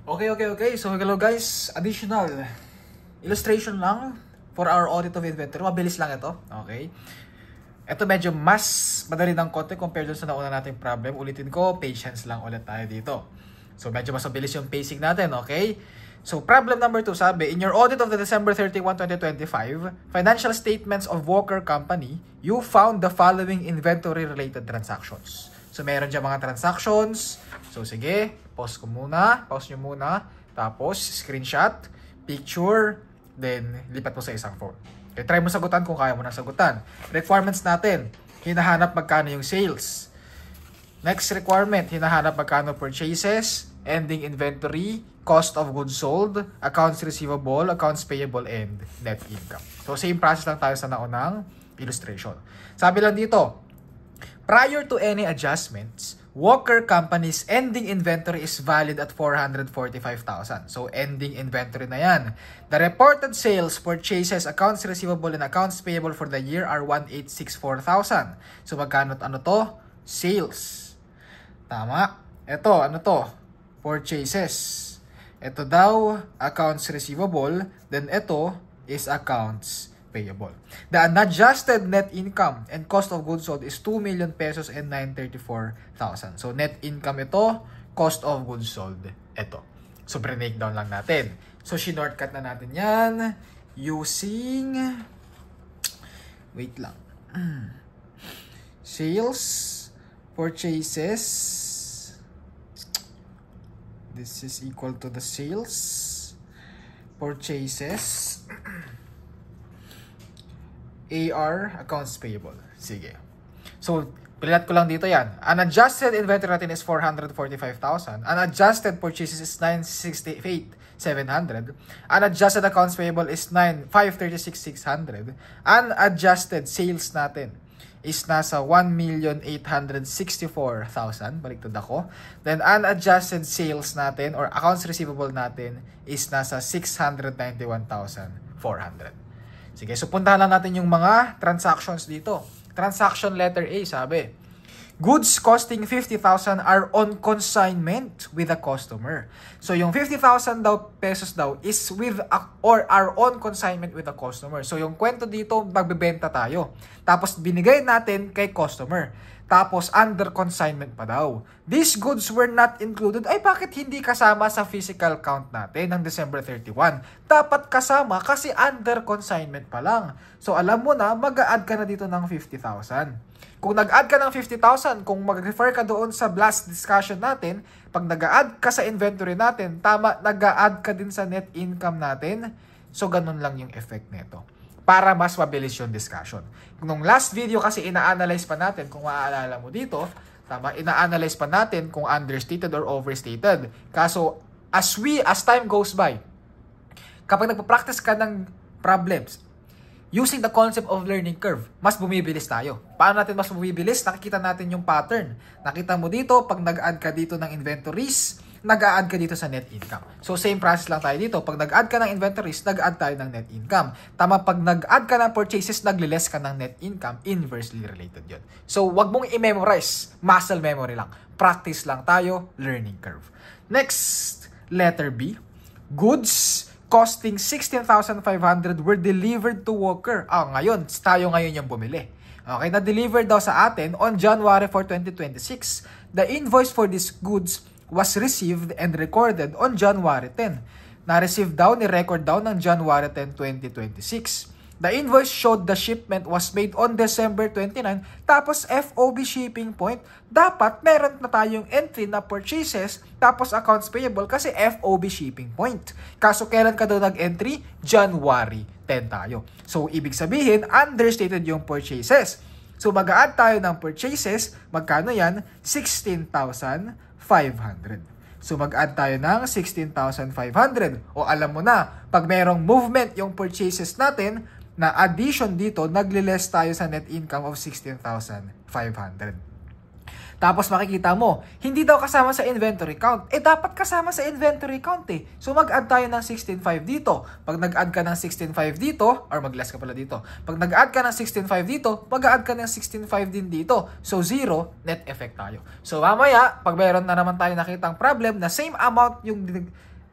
Okay. So, hello guys. Additional illustration lang for our audit of inventory. Mabilis lang ito. Okay. Ito medyo mas madali ng konti compared dun sa nauna nating problem. Ulitin ko, patience lang ulit tayo dito. So, medyo mas mabilis yung pacing natin. Okay. So, problem number 2, sabi, in your audit of the December 31, 2025, financial statements of Walker Company, you found the following inventory-related transactions. So, meron dyan mga transactions. So, sige, pause nyo muna, tapos screenshot, picture, then lipat mo sa isang phone. Okay, try mo sagutan kung kaya mo na sagutan. Requirements natin, hinahanap magkano yung sales. Next requirement, hinahanap magkano purchases, ending inventory, cost of goods sold, accounts receivable, accounts payable, and net income. So, same process lang tayo sa naunang illustration. Sabi lang dito, prior to any adjustments, Walker Company's ending inventory is valid at 445,000. So, ending inventory na yan. The reported sales, purchases, accounts receivable, and accounts payable for the year are 1,864,000. So, magkano ano to? Sales. Tama. Ito, ano to? Purchases. Ito daw, accounts receivable. Then, ito is accounts payable. The unadjusted net income and cost of goods sold is 2 million pesos and 934,000. So, net income ito, cost of goods sold ito. So, breakdown lang natin. So, shortcut na natin yan using, wait lang, sales, purchases, this is equal to the sales, purchases, AR, accounts payable. Sige. So, pilat ko lang dito yan. Unadjusted inventory natin is 445,000. Unadjusted purchases is 968,700. Unadjusted accounts payable is 536,600. Unadjusted sales natin is nasa 1,864,000. Baliktad ako. Then, unadjusted sales natin or accounts receivable natin is nasa 691,400. Sige, so puntahan lang natin yung mga transactions dito. Transaction letter A, sabi, goods costing 50,000 are on consignment with a customer. So, yung 50,000 pesos daw is with or are on consignment with a customer. So, yung kwento dito, magbebenta tayo. Tapos, binigay natin kay customer. Tapos, under consignment pa daw. These goods were not included. Ay, bakit hindi kasama sa physical count natin ng December 31? Dapat kasama kasi under consignment pa lang. So, alam mo na, mag-a-add ka na dito ng 50,000. Kung nag-add ka ng 50,000, kung mag-refer ka doon sa last discussion natin, pag nag-a-add ka sa inventory natin, tama, nag-a-add ka din sa net income natin. So, ganun lang yung effect nito. Para mas mabilis yung discussion. Nung last video kasi ina-analyze pa natin, kung maaalala mo dito, tama, ina-analyze pa natin kung understated or overstated. Kaso, as time goes by, kapag nagpa-practice ka ng problems, using the concept of learning curve, mas bumibilis tayo. Paano natin mas bumibilis? Nakikita natin yung pattern. Nakita mo dito, pag nag-add ka dito ng inventories, nag-a-add ka dito sa net income. So, same process lang tayo dito. Pag nag-add ka ng inventories, nag-add tayo ng net income. Tama, pag nag-add ka ng purchases, nag-less ka ng net income. Inversely related yun. So, wag mong i-memorize. Muscle memory lang. Practice lang tayo. Learning curve. Next, letter B. Goods costing 16,500 were delivered to Walker. Ngayon, tayo ngayon yung bumili. Okay, na-deliver daw sa atin on January 4, 2026. The invoice for these goods was received and recorded on January 10. Na-receive daw, ni-record daw ng January 10, 2026. The invoice showed the shipment was made on December 29, tapos FOB shipping point. Dapat meron na tayong entry na purchases, tapos accounts payable kasi FOB shipping point. Kaso kailan ka daw nag-entry? January 10 tayo. So, ibig sabihin, understated yung purchases. So, mag-a-add tayo ng purchases. Magkano yan? 16,500. So, mag-add tayo ng 16,500. O alam mo na, pag merong movement yung purchases natin, na addition dito, nagli-less tayo sa net income of 16,500. Tapos makikita mo, hindi daw kasama sa inventory count. Dapat kasama sa inventory count eh. So, mag-add tayo ng 16,500 dito. Pag nag-add ka ng 16,500 dito, or mag-less ka pala dito. Pag nag-add ka ng 16,500 dito, mag-add ka ng 16,500 din dito. So, zero, net effect tayo. So, mamaya, pag meron na naman tayo nakitang problem na same amount yung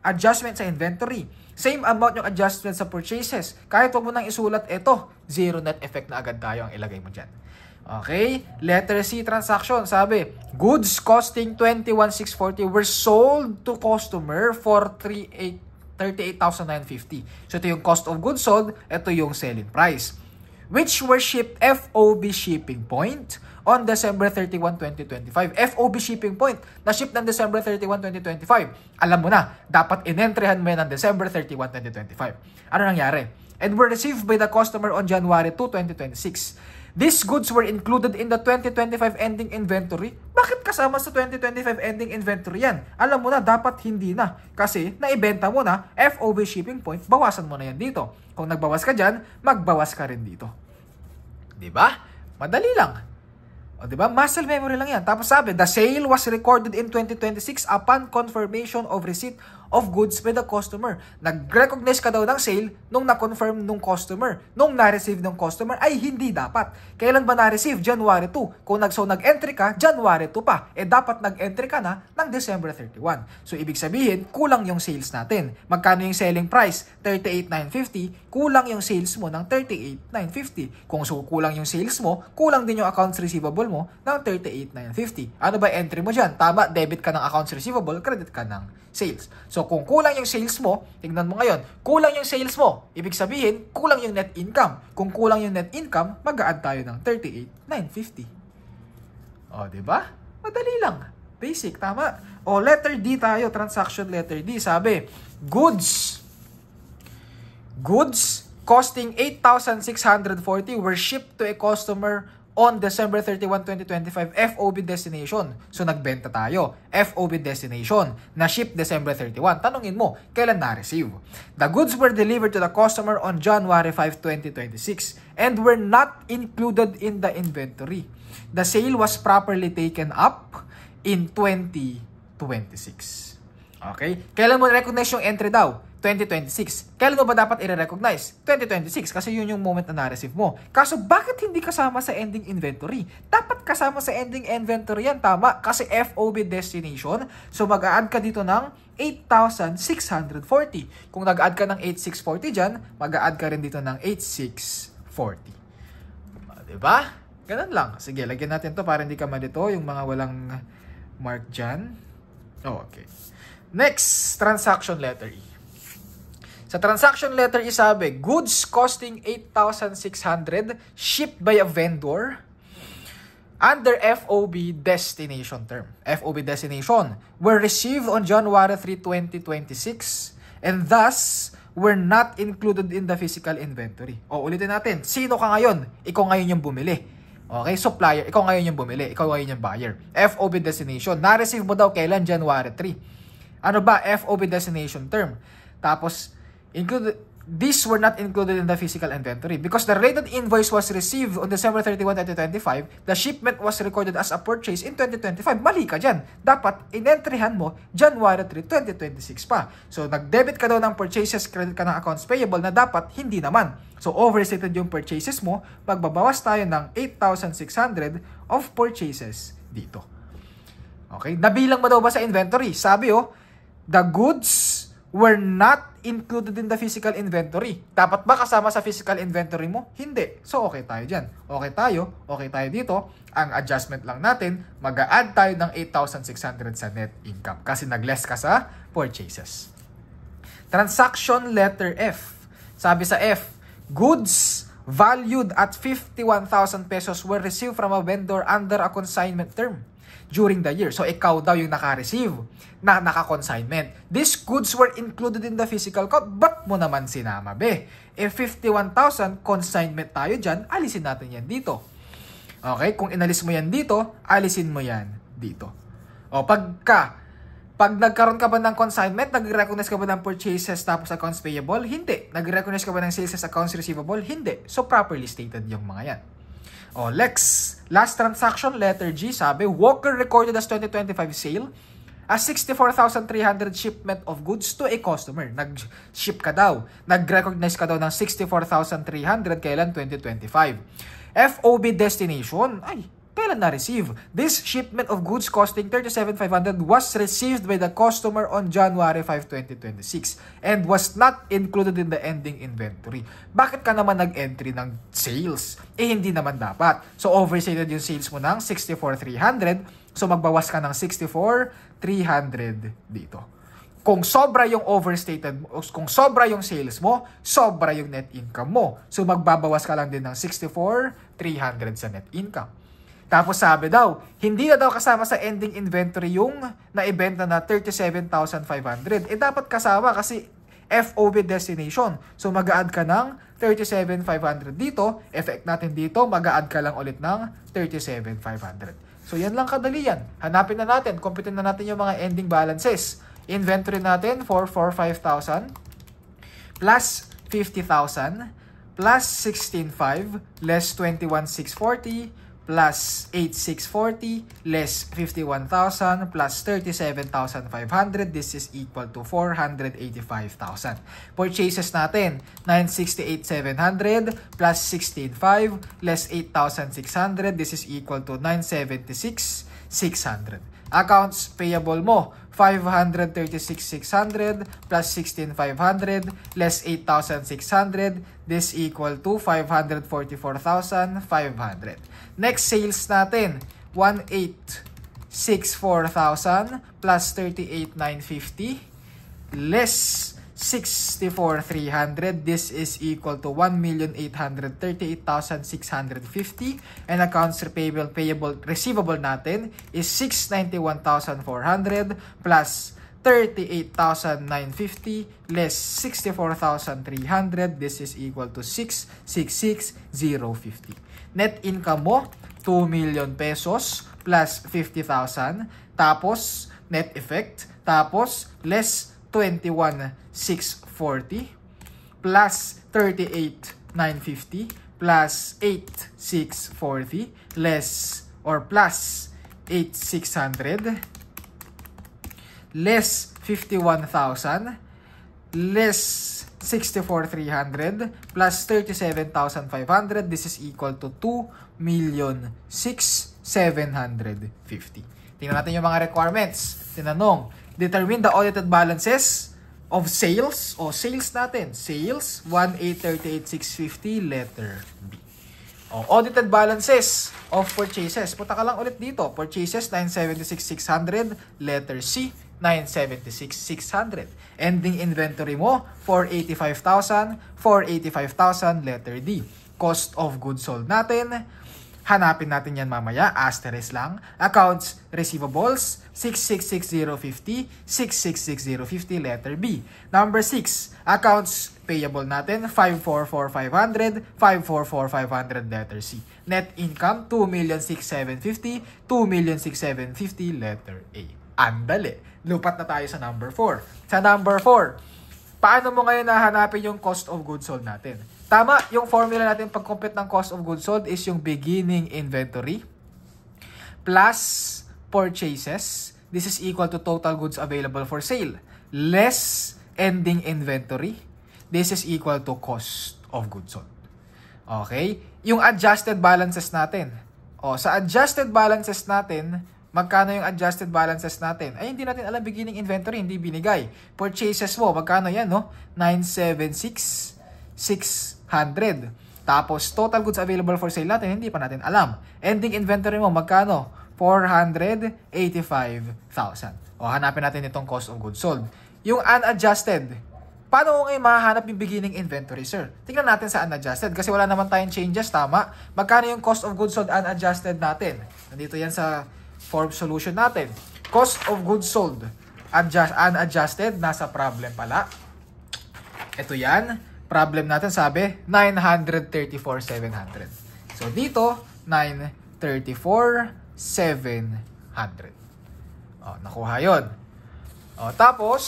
adjustment sa inventory. Same amount yung adjustment sa purchases. Kahit wag mo nang isulat ito, zero net effect na agad tayo ang ilagay mo dyan. Okay? Letter C, transaction. Sabi, goods costing 21,640 were sold to customer for 38,950. So, ito yung cost of goods sold. Ito yung selling price. Which were shipped FOB shipping point on December 31, 2025. FOB shipping point na ship ng December 31, 2025. Alam mo na, dapat inentryhan mo yan ng December 31, 2025. Ano nangyari? And were received by the customer on January 2, 2026. These goods were included in the 2025 ending inventory. Bakit kasama sa 2025 ending inventory yan? Alam mo na, dapat hindi na. Kasi naibenta mo na, FOB shipping point, bawasan mo na yan dito. Kung nagbawas ka dyan, magbawas ka rin dito. Diba? Madali lang. O diba? Muscle memory lang yan. Tapos sabi, the sale was recorded in 2026 upon confirmation of receipt of goods by the customer. Nag-recognize ka daw ng sale nung na-confirm nung customer. Nung na-receive ng customer ay hindi dapat. Kailan ba na-receive? January 2. Kung nag-entry ka, January 2 pa. Dapat nag-entry ka na ng December 31. So, ibig sabihin, kulang yung sales natin. Magkano yung selling price? 38,950. Kulang yung sales mo ng 38,950. Kung kulang yung sales mo, kulang din yung accounts receivable mo ng 38,950. Ano ba entry mo dyan? Tama, debit ka ng accounts receivable, credit ka ng sales. So, kung kulang yung sales mo, tingnan mo ngayon, kulang yung sales mo. Ibig sabihin, kulang yung net income. Kung kulang yung net income, mag-a-add tayo ng 38,950. O, diba? Madali lang. Basic, tama. O, letter D tayo, transaction letter D. Sabi, goods costing 8,640 were shipped to a customer on December 31, 2025, FOB destination. So, nagbenta tayo. FOB destination. Na-ship December 31. Tanungin mo, kailan na-receive? The goods were delivered to the customer on January 5, 2026 and were not included in the inventory. The sale was properly taken up in 2026. Okay? Kailan mo recognize yung entry daw? 2026. Kailan mo ba dapat i-recognize? 2026 kasi yun yung moment na na-receive mo. Kaso bakit hindi kasama sa ending inventory? Dapat kasama sa ending inventory yan, tama? Kasi FOB destination. So mag-a-add ka dito ng 8,640. Kung nag-add ka ng 8,640 dyan, mag-a-add ka rin dito ng 8,640. Diba? Ganun lang. Sige, lagyan natin to para hindi ka malito yung mga walang mark dyan. Oh, okay. Next, transaction letter E. Sa transaction letter E sabi, goods costing 8,600 shipped by a vendor under FOB destination term. FOB destination were received on January 3, 2026 and thus were not included in the physical inventory. O, ulitin natin. Sino ka ngayon? Ikaw ngayon yung bumili. Okay, supplier. Ikaw ngayon yung bumili. Ikaw ngayon yung buyer. FOB destination. Na-receive mo daw kailan? January 3. Ano ba? FOB destination term. Tapos, these were not included in the physical inventory because the rated invoice was received on December 31, 2025. The shipment was recorded as a purchase in 2025. Mali ka dyan. Dapat inentryhan mo January 3, 2026 pa. So, nag-debit ka daw ng purchases, credit ka ng accounts payable na dapat hindi naman. So, overstated yung purchases mo. Magbabawas tayo ng 8,600 of purchases dito. Okay? Nabilang mo daw ba sa inventory? Sabi the goods were not included in the physical inventory. Dapat ba kasama sa physical inventory mo? Hindi. So, okay tayo dyan. Okay tayo dito. Ang adjustment lang natin, mag-a-add tayo ng 8,600 sa net income kasi nag-less ka sa purchases. Transaction letter F. Sabi sa F, goods valued at 51,000 pesos were received from a vendor under a consignment term during the year. So, ikaw daw yung naka-receive na naka-consignment. These goods were included in the physical count. Ba't mo naman sinama, be? 51,000, consignment tayo dyan, alisin natin yan dito. Okay? Kung inalis mo yan dito, alisin mo yan dito. O, pag nagkaroon ka ba ng consignment, nag-recognize ka ba ng purchases tapos accounts payable? Hindi. Nag-recognize ka ba ng sales as accounts receivable? Hindi. So, properly stated yung mga yan. O, last transaction, letter G, sabi, Walker recorded as 2025 sale as 64,300 shipment of goods to a customer. Nag-ship ka daw. Nag-recognize ka daw ng 64,300 kailan? 2025. FOB destination, ay, kailan na-receive? This shipment of goods costing 37,500 was received by the customer on January 5, 2026 and was not included in the ending inventory. Bakit ka naman nag-entry ng sales? Hindi naman dapat. So, overstated yung sales mo ng 64,300. So, magbawas ka ng 64,300 dito. Kung sobra yung overstated, kung sobra yung sales mo, sobra yung net income mo. So, magbabawas ka lang din ng 64,300 sa net income. Tapos sabi daw, hindi na daw kasama sa ending inventory yung naibenta na 37,500. Dapat kasama kasi FOB destination. So, mag-a-add ka ng 37,500 dito. Effect natin dito, mag-a-add ka lang ulit ng 37,500. So, yan lang kadali yan. Hanapin na natin, computin na natin yung mga ending balances. Inventory natin, 445,000 plus 50,000 plus 16,500 less 21,640 plus 8,640 less 51,000 plus 37,500. This is equal to 485,000. Purchases natin, 968,700 plus 16,500 less 8,600. This is equal to 976,600. Accounts payable mo, 536,600 plus 16,500 less 8,600. This equal to 544,500. Next, sales natin, 1,864,000 plus 38,950 less 64,300. This is equal to 1,838,650. And accounts receivable natin is 691,400 plus 38,950 less 64,300. This is equal to 666,050. Net income mo, 2 million pesos plus 50,000. Tapos, net effect. Tapos, less 21,640 plus 38,950 plus 8,640 less or plus 8,600 less 51,000 less 64,300 plus 37,500. This is equal to 2,607,750. Tingnan natin yung mga requirements. Tinanong, determine the audited balances of sales o sales natin. Sales, 1,838,650, letter B. Audited balances of purchases. Punta ka lang ulit dito. Purchases, 976,600, letter C, 976,600. Ending inventory mo, 485,000, 485,000, letter D. Cost of goods sold natin, hanapin natin yan mamaya, asterisk lang. Accounts receivables, 666,050, 666,050, letter B. Number 6, accounts payable natin, 544,500, 544,500, letter C. Net income, 2,607,500, 2,607,500, letter A. Andali. Lupat na tayo sa number 4. Sa number 4, paano mo ngayon nahanapin yung cost of goods sold natin? Tama, yung formula natin pag-compute ng cost of goods sold is yung beginning inventory plus purchases. This is equal to total goods available for sale less ending inventory. This is equal to cost of goods sold. Okay? Yung adjusted balances natin. Sa adjusted balances natin, magkano yung adjusted balances natin? Ay, hindi natin alam beginning inventory, hindi binigay. Purchases mo, magkano yan, no? 976,600. Tapos, total goods available for sale natin, hindi pa natin alam. Ending inventory mo, magkano? 485,000. Hanapin natin itong cost of goods sold. Yung unadjusted, paano ko ngayon mahahanap yung beginning inventory, sir? Tingnan natin sa unadjusted kasi wala naman tayong changes, tama? Magkano yung cost of goods sold unadjusted natin? Nandito yan sa form solution natin. Cost of goods sold unadjusted, nasa problem pala. Ito yan. Problem natin sabi, 934,700. So, dito, 934,700. Nakuha yun. Tapos,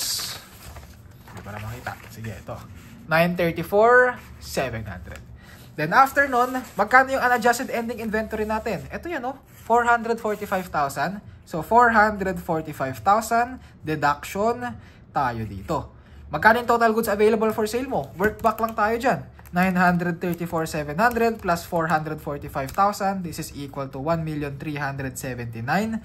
hindi pa na makita. Sige, ito. 934,700. Then, after nun, magkano yung unadjusted ending inventory natin? Ito yan, 445,000. So, 445,000 deduction tayo dito. Magkano yung total goods available for sale mo? Work back lang tayo dyan. 934,700 plus 445,000. This is equal to 1,379,700.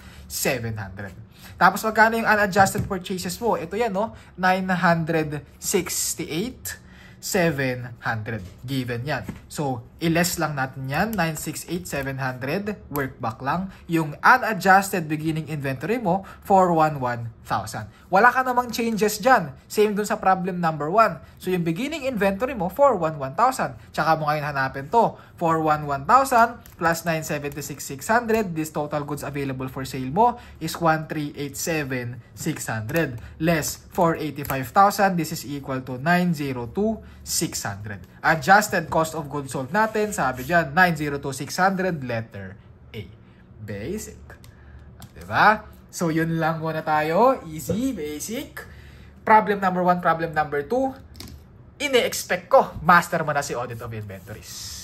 Tapos magkano yung unadjusted purchases mo? Ito yan, no? 968,700. Given yan. So, i-less lang natin yan. 968,700. Work back lang. Yung unadjusted beginning inventory mo, 411,000. Wala ka namang changes dyan. Same dun sa problem number 1. So, yung beginning inventory mo, 411,000. Tsaka mo ngayon hanapin to. 411,000 plus 976,600. This total goods available for sale mo is 1,387,600. Less 485,000. This is equal to 902,600. Adjusted cost of goods sold natin, sabi dyan, 902,600, letter A. Basic. Diba? So, yun lang muna tayo. Easy, basic. Problem number 1, problem number 2. Ini-expect ko, master mo na si audit of inventories.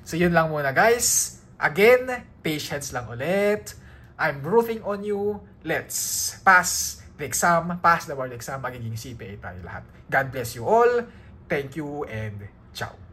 So, yun lang muna, guys. Again, patience lang ulit. I'm rooting on you. Let's pass the exam, pass the board exam. Magiging CPA tayo lahat. God bless you all. Thank you and ciao.